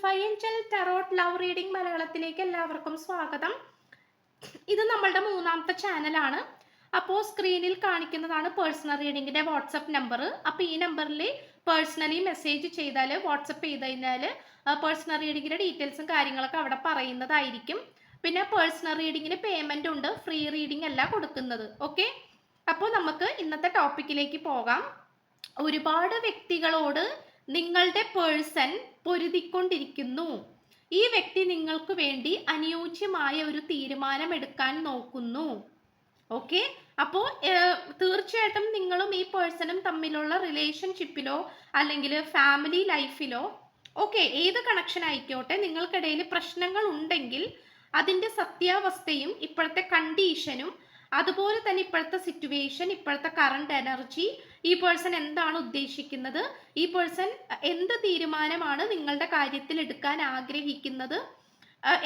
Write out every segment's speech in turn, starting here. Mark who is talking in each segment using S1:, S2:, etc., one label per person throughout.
S1: ഫൈൻജൽ tarot love reading മലയാളത്തിലേക്ക് എല്ലാവർക്കും സ്വാഗതം. ഇത് നമ്മളുടെ മൂന്നാമത്തെ ചാനലാണ്. അപ്പോൾ സ്ക്രീനിൽ കാണിക്കുന്നതാണ് പേഴ്സണൽ റീഡിങ്ങിന്റെ വാട്സപ്പ് നമ്പർ. അപ്പോൾ ഈ നമ്പറിൽ പേഴ്സണലി മെസ്സേജ് ചെയ്താൽ, വാട്സപ്പ് ചെയ്ത് കഴിഞ്ഞാൽ പേഴ്സണൽ റീഡിങ്ങിന്റെ ഡീറ്റെയിൽസും കാര്യങ്ങളൊക്കെ അവിടെ പറയുന്നതായിരിക്കും. പിന്നെ പേഴ്സണൽ റീഡിങ്ങിന് പേയ്മെന്റ് ഉണ്ട്, ഫ്രീ റീഡിംഗ് അല്ല കൊടുക്കുന്നത്. ഓക്കെ, അപ്പോൾ നമുക്ക് ഇന്നത്തെ ടോപ്പിക്കിലേക്ക് പോകാം. ഒരുപാട് വ്യക്തികളോട് നിങ്ങളുടെ പേഴ്സൺ പൊരുതിക്കൊണ്ടിരിക്കുന്നു. ഈ വ്യക്തി നിങ്ങൾക്ക് വേണ്ടി അനുയോജ്യമായ ഒരു തീരുമാനം എടുക്കാൻ നോക്കുന്നു. ഓക്കെ, അപ്പോൾ തീർച്ചയായിട്ടും നിങ്ങളും ഈ പേഴ്സണും തമ്മിലുള്ള റിലേഷൻഷിപ്പിലോ അല്ലെങ്കിൽ ഫാമിലി ലൈഫിലോ ഓക്കെ ഏത് കണക്ഷൻ ആയിക്കോട്ടെ, നിങ്ങൾക്കിടയിൽ പ്രശ്നങ്ങൾ ഉണ്ടെങ്കിൽ അതിൻ്റെ സത്യാവസ്ഥയും ഇപ്പോഴത്തെ കണ്ടീഷനും അതുപോലെ തന്നെ ഇപ്പോഴത്തെ സിറ്റുവേഷൻ, ഇപ്പോഴത്തെ കറണ്ട് എനർജി, ഈ പേഴ്സൺ എന്താണ് ഉദ്ദേശിക്കുന്നത്, ഈ പേഴ്സൺ എന്ത് തീരുമാനമാണ് നിങ്ങളുടെ കാര്യത്തിൽ എടുക്കാൻ ആഗ്രഹിക്കുന്നത്,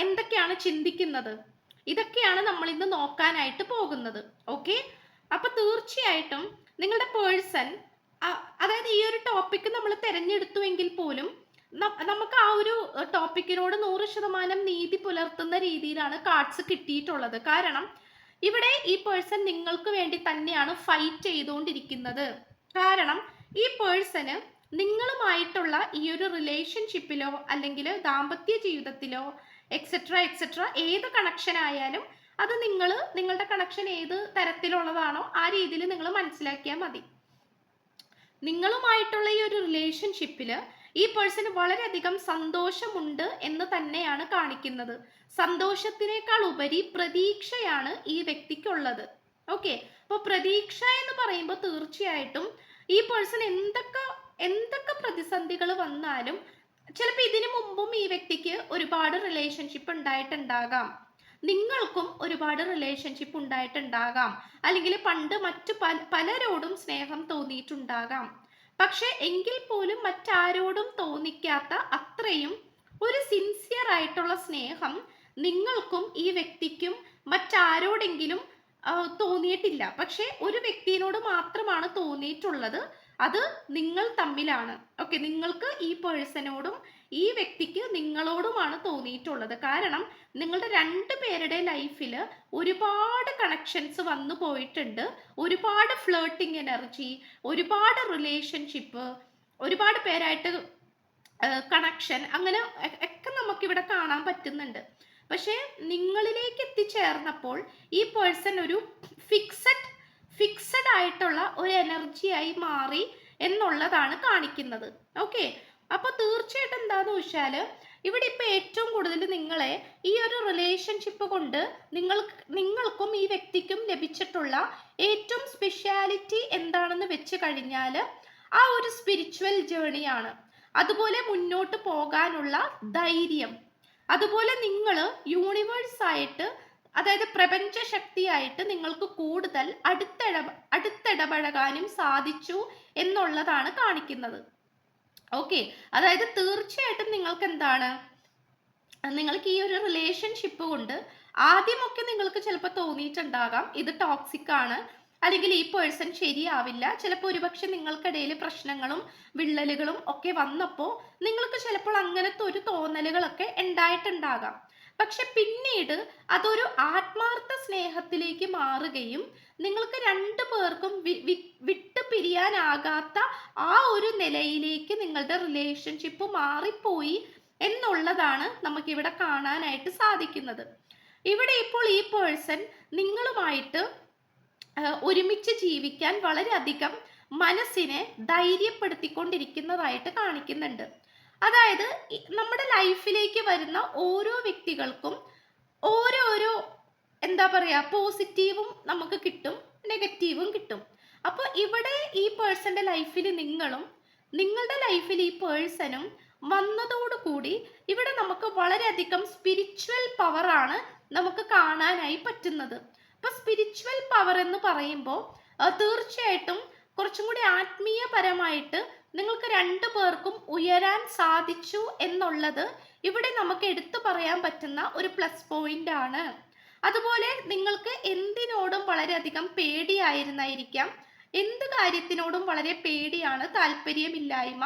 S1: എന്തൊക്കെയാണ് ചിന്തിക്കുന്നത്, ഇതൊക്കെയാണ് നമ്മൾ ഇന്ന് നോക്കാനായിട്ട് പോകുന്നത്. ഓക്കെ, അപ്പൊ തീർച്ചയായിട്ടും നിങ്ങളുടെ പേഴ്സൺ, അതായത് ഈ ഒരു ടോപ്പിക്ക് നമ്മൾ തിരഞ്ഞെടുത്തുവെങ്കിൽ പോലും നമുക്ക് ആ ഒരു ടോപ്പിക്കിനോട് 100% നീതി പുലർത്തുന്ന രീതിയിലാണ് കാർഡ്സ് കിട്ടിയിട്ടുള്ളത്. കാരണം ഇവിടെ ഈ പേഴ്സൺ നിങ്ങൾക്ക് വേണ്ടി തന്നെയാണ് ഫൈറ്റ് ചെയ്തുകൊണ്ടിരിക്കുന്നത്. കാരണം ഈ പേഴ്സണ് നിങ്ങളുമായിട്ടുള്ള ഈ ഒരു റിലേഷൻഷിപ്പിലോ അല്ലെങ്കിൽ ദാമ്പത്യ ജീവിതത്തിലോ എക്സെട്ര ഏത് കണക്ഷൻ ആയാലും അത് നിങ്ങളുടെ കണക്ഷൻ ഏത് തരത്തിലുള്ളതാണോ ആ രീതിയിൽ നിങ്ങൾ മനസ്സിലാക്കിയാൽ മതി. നിങ്ങളുമായിട്ടുള്ള ഈ ഒരു റിലേഷൻഷിപ്പിൽ ഈ പേഴ്സണ് വളരെയധികം സന്തോഷമുണ്ട് എന്ന് തന്നെയാണ് കാണിക്കുന്നത്. സന്തോഷത്തിനേക്കാൾ ഉപരി പ്രതീക്ഷയാണ് ഈ വ്യക്തിക്കുള്ളത്. ഓക്കെ, അപ്പോൾ പ്രതീക്ഷ എന്ന് പറയുമ്പോൾ തീർച്ചയായിട്ടും ഈ പേഴ്സൺ എന്തൊക്കെ പ്രതിസന്ധികൾ വന്നാലും, ചിലപ്പോൾ ഇതിനു മുമ്പും ഈ വ്യക്തിക്ക് ഒരുപാട് റിലേഷൻഷിപ്പ് ഉണ്ടായിട്ടുണ്ടാകാം, നിങ്ങൾക്കും ഒരുപാട് റിലേഷൻഷിപ്പ് ഉണ്ടായിട്ടുണ്ടാകാം, അല്ലെങ്കിൽ പണ്ട് മറ്റു പലരോടും സ്നേഹം തോന്നിയിട്ടുണ്ടാകാം. പക്ഷെ എങ്കിൽ പോലും മറ്റാരോടും തോന്നിക്കാത്ത അത്രയും ഒരു സിൻസിയർ ആയിട്ടുള്ള സ്നേഹം നിങ്ങൾക്കും ഈ വ്യക്തിക്കും മറ്റാരോടെങ്കിലും തോന്നിയിട്ടില്ല. പക്ഷെ ഒരു വ്യക്തിയോട് മാത്രമാണ് തോന്നിയിട്ടുള്ളത്, അത് നിങ്ങൾ തമ്മിലാണ്. ഓക്കെ, നിങ്ങൾക്ക് ഈ പേഴ്സണോടും ഈ വ്യക്തിക്ക് നിങ്ങളോടുമാണ് തോന്നിയിട്ടുള്ളത്. കാരണം നിങ്ങളുടെ രണ്ടു പേരുടെ ലൈഫിൽ ഒരുപാട് കണക്ഷൻസ് വന്നു പോയിട്ടുണ്ട്, ഒരുപാട് ഫ്ലേർട്ടിങ് എനർജി, ഒരുപാട് റിലേഷൻഷിപ്പ്, ഒരുപാട് പേരായിട്ട് കണക്ഷൻ, അങ്ങനെ ഒക്കെ നമുക്കിവിടെ കാണാൻ പറ്റുന്നുണ്ട്. പക്ഷെ നിങ്ങളിലേക്ക് എത്തിച്ചേർന്നപ്പോൾ ഈ പേഴ്സൺ ഒരു ഫിക്സഡ് ആയിട്ടുള്ള ഒരു എനർജിയായി മാറി എന്നുള്ളതാണ് കാണിക്കുന്നത്. ഓക്കെ, അപ്പോൾ തീർച്ചയായിട്ടും എന്താന്ന് വെച്ചാല് ഇവിടെ ഇപ്പൊ ഏറ്റവും കൂടുതൽ നിങ്ങളെ ഈ ഒരു റിലേഷൻഷിപ്പ് കൊണ്ട് നിങ്ങൾക്കും ഈ വ്യക്തിക്കും ലഭിച്ചിട്ടുള്ള ഏറ്റവും സ്പെഷ്യാലിറ്റി എന്താണെന്ന് വെച്ച് കഴിഞ്ഞാൽ ആ ഒരു സ്പിരിച്വൽ ജേണിയാണ്. അതുപോലെ മുന്നോട്ട് പോകാനുള്ള ധൈര്യം, അതുപോലെ നിങ്ങൾ യൂണിവേഴ്സായിട്ട്, അതായത് പ്രപഞ്ച ശക്തിയായിട്ട് നിങ്ങൾക്ക് കൂടുതൽ അടുത്തിടപഴകാനും സാധിച്ചു എന്നുള്ളതാണ് കാണിക്കുന്നത്. ഓക്കെ, അതായത് തീർച്ചയായിട്ടും നിങ്ങൾക്ക് എന്താണ്, നിങ്ങൾക്ക് ഈ ഒരു റിലേഷൻഷിപ്പ് കൊണ്ട് ആദ്യമൊക്കെ നിങ്ങൾക്ക് ചിലപ്പോൾ തോന്നിയിട്ടുണ്ടാകാം ഇത് ടോക്സിക് ആണ്, അല്ലെങ്കിൽ ഈ പേഴ്സൺ ശരിയാവില്ല. ചിലപ്പോൾ ഒരുപക്ഷെ നിങ്ങൾക്കിടയിൽ പ്രശ്നങ്ങളും വിള്ളലുകളും ഒക്കെ വന്നപ്പോൾ നിങ്ങൾക്ക് ചിലപ്പോൾ അങ്ങനത്തെ ഒരു തോന്നലുകളൊക്കെ ഉണ്ടായിട്ടുണ്ടാകാം. പക്ഷെ പിന്നീട് അതൊരു ആത്മാർത്ഥ സ്നേഹത്തിലേക്ക് മാറുകയും നിങ്ങൾക്ക് രണ്ടു പേർക്കും വിട്ടു പിരിയാനാകാത്ത ആ ഒരു നിലയിലേക്ക് നിങ്ങളുടെ റിലേഷൻഷിപ്പ് മാറിപ്പോയി എന്നുള്ളതാണ് നമുക്കിവിടെ കാണാനായിട്ട് സാധിക്കുന്നത്. ഇവിടെ ഇപ്പോൾ ഈ പേഴ്സൺ നിങ്ങളുമായിട്ട് ഒരുമിച്ച് ജീവിക്കാൻ വളരെയധികം മനസ്സിനെ ധൈര്യപ്പെടുത്തിക്കൊണ്ടിരിക്കുന്നതായിട്ട് കാണിക്കുന്നുണ്ട്. അതായത് നമ്മുടെ ലൈഫിലേക്ക് വരുന്ന ഓരോ വ്യക്തികൾക്കും ഓരോരോ എന്താ പറയാ പോസിറ്റീവും നമുക്ക് കിട്ടും, നെഗറ്റീവും കിട്ടും. അപ്പോൾ ഇവിടെ ഈ പേഴ്സന്റെ ലൈഫിൽ നിങ്ങളും നിങ്ങളുടെ ലൈഫിൽ ഈ പേഴ്സണും വന്നതോടുകൂടി ഇവിടെ നമുക്ക് വളരെയധികം സ്പിരിച്വൽ പവറാണ് നമുക്ക് കാണാനായി പറ്റുന്നത്. അപ്പൊ സ്പിരിച്വൽ പവർ എന്ന് പറയുമ്പോൾ തീർച്ചയായിട്ടും കുറച്ചും കൂടി ആത്മീയപരമായിട്ട് നിങ്ങൾക്ക് രണ്ടു പേർക്കും ഉയരാൻ സാധിച്ചു എന്നുള്ളത് ഇവിടെ നമുക്ക് എടുത്തു പറയാൻ പറ്റുന്ന ഒരു പ്ലസ് പോയിന്റ് ആണ്. അതുപോലെ നിങ്ങൾക്ക് എന്തിനോടും വളരെയധികം പേടിയായിരുന്നായിരിക്കാം, എന്ത് കാര്യത്തിനോടും വളരെ പേടിയാണ്, താല്പര്യമില്ലായ്മ,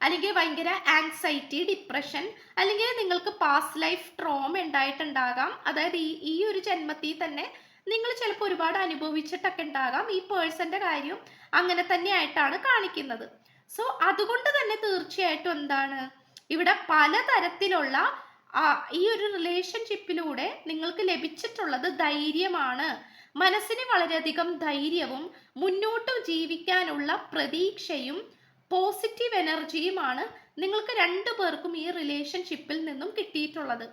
S1: അല്ലെങ്കിൽ ഭയങ്കര ആങ്സൈറ്റി, ഡിപ്രഷൻ, അല്ലെങ്കിൽ നിങ്ങൾക്ക് പാസ്റ്റ് ലൈഫ് ട്രോമ ഉണ്ടായിട്ടുണ്ടാകാം. അതായത് ഈ ഒരു ജന്മത്തിൽ തന്നെ നിങ്ങൾ ചിലപ്പോൾ ഒരുപാട് അനുഭവിച്ചിട്ടൊക്കെ ഉണ്ടാകാം. ഈ പേഴ്സന്റെ കാര്യം അങ്ങനെ തന്നെ ആയിട്ടാണ് കാണിക്കുന്നത്. സോ അതുകൊണ്ട് തന്നെ തീർച്ചയായിട്ടും എന്താണ് ഇവിടെ പലതരത്തിലുള്ള ഈ ഒരു റിലേഷൻഷിപ്പിലൂടെ നിങ്ങൾക്ക് ലഭിച്ചിട്ടുള്ളത് ധൈര്യമാണ്. മനസ്സിന് വളരെയധികം ധൈര്യവും മുന്നോട്ട് ജീവിക്കാനുള്ള പ്രതീക്ഷയും പോസിറ്റീവ് എനർജിയുമാണ് നിങ്ങൾക്ക് രണ്ടു പേർക്കും ഈ റിലേഷൻഷിപ്പിൽ നിന്നും കിട്ടിയിട്ടുള്ളത്.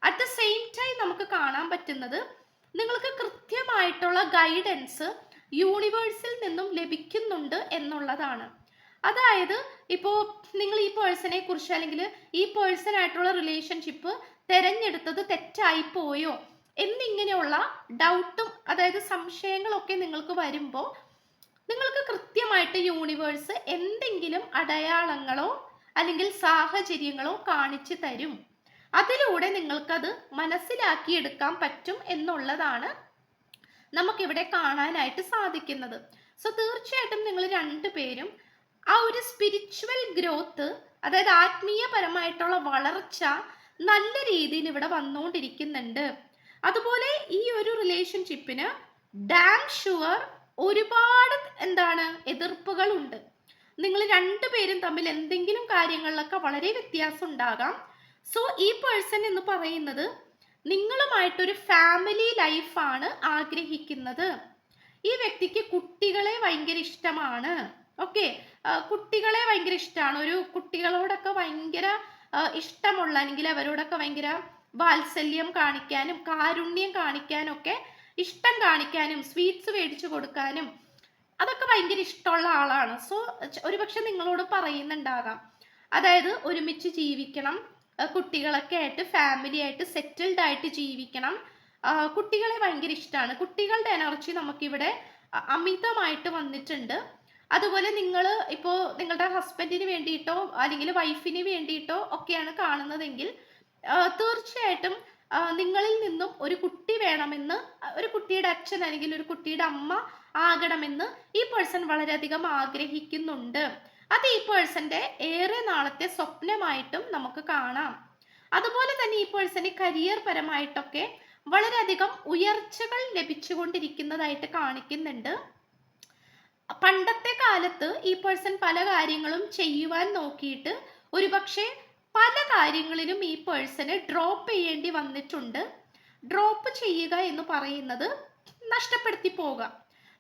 S1: അറ്റ് ദ സെയിം ടൈം നമുക്ക് കാണാൻ പറ്റുന്നത് നിങ്ങൾക്ക് കൃത്യമായിട്ടുള്ള ഗൈഡൻസ് യൂണിവേഴ്സിൽ നിന്നും ലഭിക്കുന്നുണ്ട് എന്നുള്ളതാണ്. അതായത് ഇപ്പോൾ നിങ്ങൾ ഈ പേഴ്സണെ കുറിച്ച് അല്ലെങ്കിൽ ഈ പേഴ്സണായിട്ടുള്ള റിലേഷൻഷിപ്പ് തിരഞ്ഞെടുത്തത് തെറ്റായി പോയോ എന്നിങ്ങനെയുള്ള ഡൗട്ടും അതായത് സംശയങ്ങളൊക്കെ നിങ്ങൾക്ക് വരുമ്പോൾ നിങ്ങൾക്ക് കൃത്യമായിട്ട് യൂണിവേഴ്സ് എന്തെങ്കിലും അടയാളങ്ങളോ അല്ലെങ്കിൽ സാഹചര്യങ്ങളോ കാണിച്ചു തരും. അതിലൂടെ നിങ്ങൾക്കത് മനസ്സിലാക്കിയെടുക്കാൻ പറ്റും എന്നുള്ളതാണ് നമുക്കിവിടെ കാണാനായിട്ട് സാധിക്കുന്നത്. സോ തീർച്ചയായിട്ടും നിങ്ങൾ രണ്ടുപേരും ആ ഒരു സ്പിരിച്വൽ ഗ്രോത്ത്, അതായത് ആത്മീയപരമായിട്ടുള്ള വളർച്ച നല്ല രീതിയിൽ ഇവിടെ വന്നുകൊണ്ടിരിക്കുന്നുണ്ട്. അതുപോലെ ഈ ഒരു റിലേഷൻഷിപ്പിന് ഡാം ഷുവർ ഒരുപാട് എതിർപ്പുകൾ ഉണ്ട്. നിങ്ങൾ രണ്ടുപേരും തമ്മിൽ എന്തെങ്കിലും കാര്യങ്ങളിലൊക്കെ വളരെ വ്യത്യാസം ഉണ്ടാകാം. സോ ഈ പേഴ്സൺ എന്ന് പറയുന്നത് നിങ്ങളുമായിട്ടൊരു ഫാമിലി ലൈഫാണ് ആഗ്രഹിക്കുന്നത്. ഈ വ്യക്തിക്ക് കുട്ടികളെ ഭയങ്കര ഇഷ്ടമാണ്. ഓക്കെ, കുട്ടികളെ ഭയങ്കര ഇഷ്ടമാണ്. ഒരു കുട്ടികളോടൊക്കെ ഭയങ്കര ഇഷ്ടമുള്ള അല്ലെങ്കിൽ അവരോടൊക്കെ ഭയങ്കര വാത്സല്യം കാണിക്കാനും കാരുണ്യം കാണിക്കാനും ഒക്കെ ഇഷ്ടം കാണിക്കാനും സ്വീറ്റ്സ് മേടിച്ചു കൊടുക്കാനും അതൊക്കെ ഭയങ്കര ഇഷ്ടമുള്ള ആളാണ്. സോ ഒരുപക്ഷെ നിങ്ങളോട് പറയുന്നുണ്ടാകാം, അതായത് ഒരുമിച്ച് ജീവിക്കണം, കുട്ടികളൊക്കെ ആയിട്ട് ഫാമിലി ആയിട്ട് സെറ്റിൽഡ് ആയിട്ട് ജീവിക്കണം, കുട്ടികളെ ഭയങ്കര ഇഷ്ടമാണ്. കുട്ടികളുടെ എനർജി നമുക്കിവിടെ അമിതമായിട്ട് വന്നിട്ടുണ്ട്. അതുപോലെ നിങ്ങൾ ഇപ്പോൾ നിങ്ങളുടെ ഹസ്ബൻഡിന് വേണ്ടിയിട്ടോ അല്ലെങ്കിൽ വൈഫിന് വേണ്ടിയിട്ടോ ഒക്കെയാണ് കാണുന്നതെങ്കിൽ തീർച്ചയായിട്ടും നിങ്ങളിൽ നിന്നും ഒരു കുട്ടി വേണമെന്ന്, ഒരു കുട്ടിയുടെ അച്ഛൻ അല്ലെങ്കിൽ ഒരു കുട്ടിയുടെ അമ്മ ആകണമെന്ന് ഈ പേഴ്സൺ വളരെയധികം ആഗ്രഹിക്കുന്നുണ്ട്. അത് ഈ പേഴ്സന്റെ ഏറെ നാളത്തെ സ്വപ്നമായിട്ടും നമുക്ക് കാണാം. അതുപോലെ തന്നെ ഈ പേഴ്സന് കരിയർ പരമായിട്ടൊക്കെ വളരെയധികം ഉയർച്ചകൾ ലഭിച്ചുകൊണ്ടിരിക്കുന്നതായിട്ട് കാണിക്കുന്നുണ്ട്. പണ്ടത്തെ കാലത്ത് ഈ പേഴ്സൺ പല കാര്യങ്ങളും ചെയ്യുവാൻ നോക്കിയിട്ട് ഒരുപക്ഷെ പല കാര്യങ്ങളിലും ഈ പേഴ്സണ് ഡ്രോപ്പ് ചെയ്യേണ്ടി വന്നിട്ടുണ്ട്. ഡ്രോപ്പ് ചെയ്യുക എന്ന് പറയുന്നത് നഷ്ടപ്പെടുത്തി പോകാം.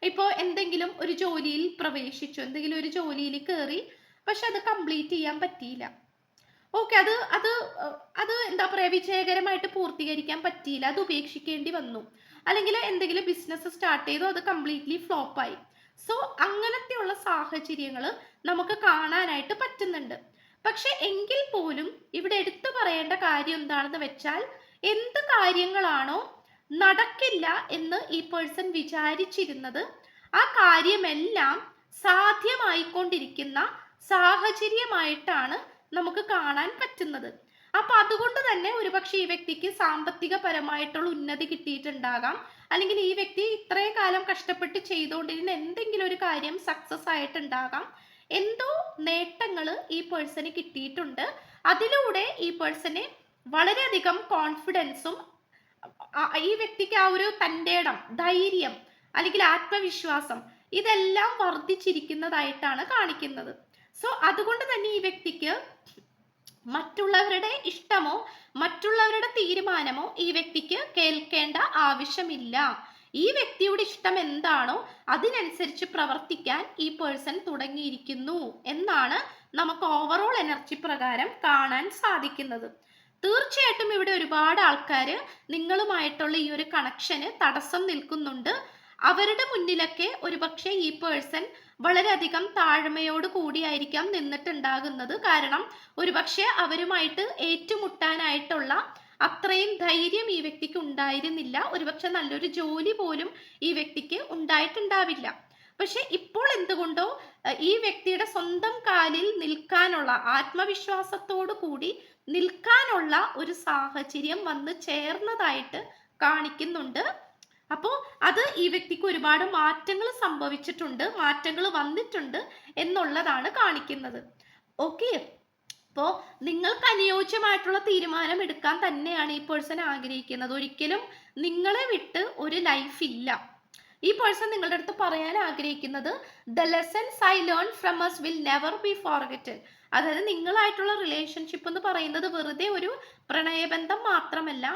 S1: ഇപ്പോൾ എന്തെങ്കിലും ഒരു ജോലിയിൽ പ്രവേശിച്ചു, എന്തെങ്കിലും ഒരു ജോലിയിൽ കയറി, പക്ഷെ അത് കംപ്ലീറ്റ് ചെയ്യാൻ പറ്റിയില്ല. ഓക്കെ, അത് എന്താ പറയുക, വിജയകരമായിട്ട് പൂർത്തീകരിക്കാൻ പറ്റിയില്ല, അത് ഉപേക്ഷിക്കേണ്ടി വന്നു. അല്ലെങ്കിൽ എന്തെങ്കിലും ബിസിനസ് സ്റ്റാർട്ട് ചെയ്തു, അത് കംപ്ലീറ്റ്ലി ഫ്ലോപ്പായി. സോ അങ്ങനത്തെയുള്ള സാഹചര്യങ്ങൾ നമുക്ക് കാണാനായിട്ട് പറ്റുന്നുണ്ട്. പക്ഷെ എങ്കിൽ പോലും ഇവിടെ എടുത്തു പറയേണ്ട കാര്യം എന്താണെന്ന് വെച്ചാൽ, എന്ത് കാര്യങ്ങളാണോ നടക്കില്ല എന്ന് ഈ പേഴ്സൺ വിചാരിച്ചിരുന്നത് ആ കാര്യമെല്ലാം സാധ്യമായിക്കൊണ്ടിരിക്കുന്ന സാഹചര്യമായിട്ടാണ് നമുക്ക് കാണാൻ പറ്റുന്നത്. അപ്പൊ അതുകൊണ്ട് തന്നെ ഒരുപക്ഷെ ഈ വ്യക്തിക്ക് സാമ്പത്തിക പരമായിട്ടുള്ള ഉന്നതി കിട്ടിയിട്ടുണ്ടാകാം, അല്ലെങ്കിൽ ഈ വ്യക്തി ഇത്രയും കാലം കഷ്ടപ്പെട്ട് ചെയ്തുകൊണ്ടിരുന്ന എന്തെങ്കിലും ഒരു കാര്യം സക്സസ് ആയിട്ടുണ്ടാകാം. എന്തോ നേട്ടങ്ങൾ ഈ പേഴ്സന് കിട്ടിയിട്ടുണ്ട്. അതിലൂടെ ഈ പേഴ്സന് വളരെയധികം കോൺഫിഡൻസും ഈ വ്യക്തിക്ക് ആ ഒരു തൻ്റെ ഇടം, ധൈര്യം അല്ലെങ്കിൽ ആത്മവിശ്വാസം ഇതെല്ലാം വർദ്ധിച്ചിരിക്കുന്നതായിട്ടാണ് കാണിക്കുന്നത്. സോ അതുകൊണ്ട് തന്നെ ഈ വ്യക്തിക്ക് മറ്റുള്ളവരുടെ ഇഷ്ടമോ മറ്റുള്ളവരുടെ തീരുമാനമോ ഈ വ്യക്തിക്ക് കേൾക്കേണ്ട ആവശ്യമില്ല. ഈ വ്യക്തിയുടെ ഇഷ്ടം എന്താണോ അതിനനുസരിച്ച് പ്രവർത്തിക്കാൻ ഈ പേഴ്സൺ തുടങ്ങിയിരിക്കുന്നു എന്നാണ് നമുക്ക് ഓവറോൾ എനർജി പ്രകാരം കാണാൻ സാധിക്കുന്നത്. തീർച്ചയായിട്ടും ഇവിടെ ഒരുപാട് ആൾക്കാർ നിങ്ങളുമായിട്ടുള്ള ഈ ഒരു കണക്ഷന് തടസ്സം നിൽക്കുന്നുണ്ട്. അവരുടെ മുന്നിലൊക്കെ ഒരുപക്ഷെ ഈ പേഴ്സൺ വളരെയധികം താഴ്മയോട് കൂടിയായിരിക്കാം നിന്നിട്ടുണ്ടാകുന്നത്. കാരണം ഒരുപക്ഷെ അവരുമായിട്ട് ഏറ്റുമുട്ടാനായിട്ടുള്ള അത്രയും ധൈര്യം ഈ വ്യക്തിക്ക് ഉണ്ടായിരുന്നില്ല. ഒരുപക്ഷെ നല്ലൊരു ജോലി പോലും ഈ വ്യക്തിക്ക് ഉണ്ടായിട്ടുണ്ടാവില്ല. പക്ഷെ ഇപ്പോൾ എന്തുകൊണ്ടോ ഈ വ്യക്തിയുടെ സ്വന്തം കാലിൽ നിൽക്കാനുള്ള, ആത്മവിശ്വാസത്തോടു കൂടി നിൽക്കാനുള്ള ഒരു സാഹചര്യം വന്ന് ചേർന്നതായിട്ട് കാണിക്കുന്നുണ്ട്. അപ്പോൾ അത് ഈ വ്യക്തിക്ക് ഒരുപാട് മാറ്റങ്ങൾ സംഭവിച്ചിട്ടുണ്ട്, മാറ്റങ്ങൾ വന്നിട്ടുണ്ട് എന്നുള്ളതാണ് കാണിക്കുന്നത്. ഓക്കെ. അപ്പോൾ നിങ്ങൾക്ക് അനുയോജ്യമായിട്ടുള്ള തീരുമാനം എടുക്കാൻ തന്നെയാണ് ഈ പേഴ്സൺ ആഗ്രഹിക്കുന്നത്. ഒരിക്കലും നിങ്ങളെ വിട്ട് ഒരു ലൈഫ് ഇല്ല. ഈ പേഴ്സൺ നിങ്ങളുടെ അടുത്ത് പറയാൻ ആഗ്രഹിക്കുന്നത് the lessons I learn from us will never be forgotten. അതായത് നിങ്ങളായിട്ടുള്ള റിലേഷൻഷിപ്പ് എന്ന് പറയുന്നത് വെറുതെ ഒരു പ്രണയബന്ധം മാത്രമല്ല,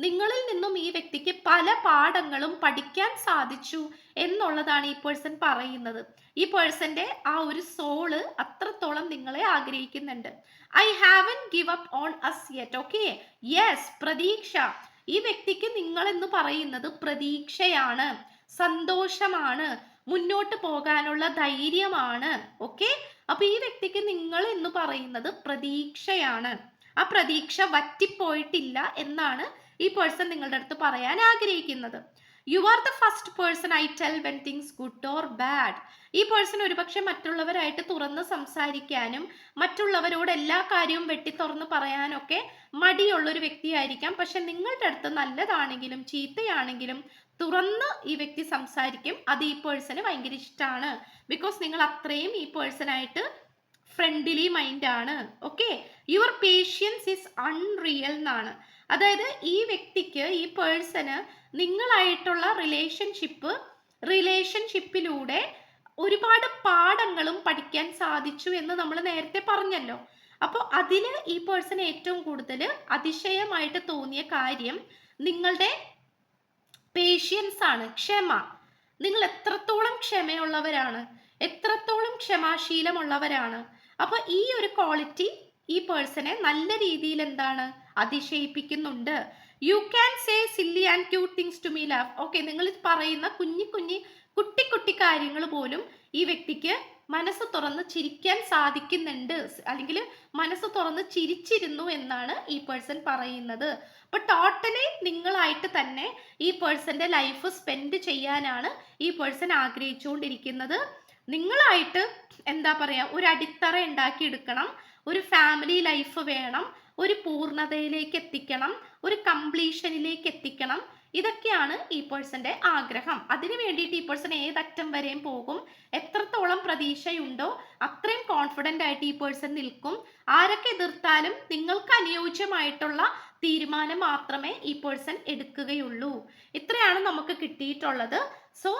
S1: നിങ്ങളിൽ നിന്നും ഈ വ്യക്തിക്ക് പല പാഠങ്ങളും പഠിക്കാൻ സാധിച്ചു എന്നുള്ളതാണ് ഈ പേഴ്സൺ പറയുന്നത്. ഈ പേഴ്സന്റെ ആ ഒരു സോള് അത്രത്തോളം നിങ്ങളെ ആഗ്രഹിക്കുന്നുണ്ട്. I haven't give up on us yet. Okay, yes, പ്രതീക്ഷ. ഈ വ്യക്തിക്ക് നിങ്ങൾ എന്ന് പറയുന്നത് പ്രതീക്ഷയാണ്, സന്തോഷമാണ്, മുന്നോട്ട് പോകാനുള്ള ധൈര്യമാണ്. ഓക്കെ, അപ്പൊ ഈ വ്യക്തിക്ക് നിങ്ങൾ എന്ന് പറയുന്നത് പ്രതീക്ഷയാണ്. ആ പ്രതീക്ഷ വറ്റിപ്പോയിട്ടില്ല എന്നാണ് ഈ പേഴ്സൺ നിങ്ങളുടെ അടുത്ത് പറയാൻ ആഗ്രഹിക്കുന്നത്. You are the first person I tell when things good or bad. ഈ പേഴ്സൺ ഒരുപക്ഷെ മറ്റുള്ളവരായിട്ട് തുറന്ന് സംസാരിക്കാനും മറ്റുള്ളവരോട് എല്ലാ കാര്യവും വെട്ടി തുറന്ന് പറയാനൊക്കെ മടിയുള്ളൊരു വ്യക്തിയായിരിക്കാം. പക്ഷെ നിങ്ങളുടെ അടുത്ത് നല്ലതാണെങ്കിലും ചീത്തയാണെങ്കിലും തുറന്ന് ഈ വ്യക്തി സംസാരിക്കും. അത് ഈ പേഴ്സണ് ഭയങ്കര ഇഷ്ടമാണ്. ബിക്കോസ് നിങ്ങൾ അത്രയും ഈ പേഴ്സണായിട്ട് ഫ്രണ്ട്ലി മൈൻഡ് ആണ്. Okay, your patients is unreal എന്നാണ്. അതായത് ഈ വ്യക്തിക്ക്, ഈ പേഴ്സണ് നിങ്ങളായിട്ടുള്ള റിലേഷൻഷിപ്പിലൂടെ ഒരുപാട് പാഠങ്ങളും പഠിക്കാൻ സാധിച്ചു എന്ന് നമ്മൾ നേരത്തെ പറഞ്ഞല്ലോ. അപ്പോൾ അതിന് ഈ പേഴ്സൺ ഏറ്റവും കൂടുതൽ അതിശയമായിട്ട് തോന്നിയ കാര്യം നിങ്ങളുടെ പേഷ്യൻസ് ആണ്, ക്ഷമ. നിങ്ങൾ എത്രത്തോളം ക്ഷമയുള്ളവരാണ്, എത്രത്തോളം ക്ഷമാശീലമുള്ളവരാണ്. അപ്പൊ ഈ ഒരു ക്വാളിറ്റി ഈ പേഴ്സണെ നല്ല രീതിയിൽ എന്താണ് അതിശയിപ്പിക്കുന്നുണ്ട്. You can say silly and cute things to me love. Okay, നിങ്ങൾ പറയുന്ന കുട്ടി കുട്ടി കാര്യങ്ങൾ പോലും ഈ വ്യക്തിക്ക് മനസ്സ് തുറന്ന് ചിരിക്കാൻ സാധിക്കുന്നുണ്ട്, അല്ലെങ്കിൽ മനസ്സ് തുറന്ന് ചിരിച്ചിരുന്നു എന്നാണ് ഈ പേഴ്സൺ പറയുന്നത്. അപ്പൊ ടോട്ടലി നിങ്ങളായിട്ട് തന്നെ ഈ പേഴ്സന്റെ ലൈഫ് സ്പെൻഡ് ചെയ്യാനാണ് ഈ പേഴ്സൺ ആഗ്രഹിച്ചുകൊണ്ടിരിക്കുന്നത്. നിങ്ങളായിട്ട് എന്താ പറയാ, ഒരു അടിത്തറ ഉണ്ടാക്കിയെടുക്കണം, ഒരു ഫാമിലി ലൈഫ് വേണം, ഒരു പൂർണ്ണതയിലേക്ക് എത്തിക്കണം, ഒരു കംപ്ലീഷനിലേക്ക് എത്തിക്കണം. ഇതൊക്കെയാണ് ഈ പേഴ്സന്റെ ആഗ്രഹം. അതിനു വേണ്ടിയിട്ട് ഈ പേഴ്സൺ ഏതറ്റം വരെയും പോകും. എത്രത്തോളം പ്രതീക്ഷയുണ്ടോ അത്രയും കോൺഫിഡന്റ് ആയിട്ട് ഈ പേഴ്സൺ നിൽക്കും. ആരൊക്കെ എതിർത്താലും നിങ്ങൾക്ക് അനുയോജ്യമായിട്ടുള്ള തീരുമാനം മാത്രമേ ഈ പേഴ്സൺ എടുക്കുകയുള്ളൂ. ഇത്രയാണ് നമുക്ക് കിട്ടിയിട്ടുള്ളത്. സോ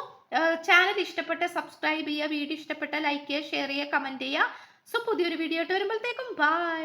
S1: ചാനൽ ഇഷ്ടപ്പെട്ട സബ്സ്ക്രൈബ് ചെയ്യുക, വീഡിയോ ഇഷ്ടപ്പെട്ട ലൈക്ക് ചെയ്യുക, ഷെയർ ചെയ്യുക, കമന്റ് ചെയ്യുക. സോ പുതിയൊരു വീഡിയോ ആയിട്ട് വരുമ്പോഴത്തേക്കും ബൈ.